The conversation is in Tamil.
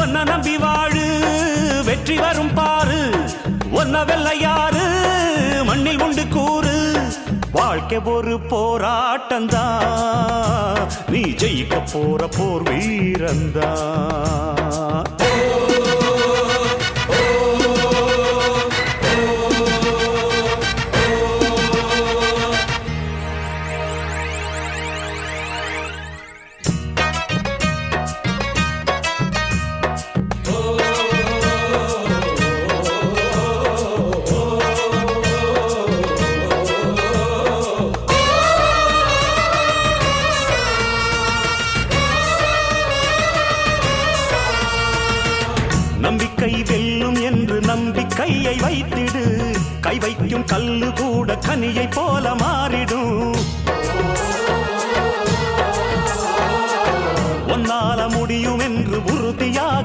ஒன்ன நம்பி வாழு வெற்றி வரும் பாரு ஒன்ன வெள்ளையாறு மண்ணில் உண்டு கூறு வாழ்க்கை ஒரு போராட்டந்தா நீ ஜெயிக்க போற போர் வீரந்தா நம்பிக்கை வெல்லும் என்று நம்பிக்கையை வைத்திடு கை வைக்கும் கல்லு கூட கனியை போல மாறிடும் ஒன்னால முடியும் என்று உறுதியாக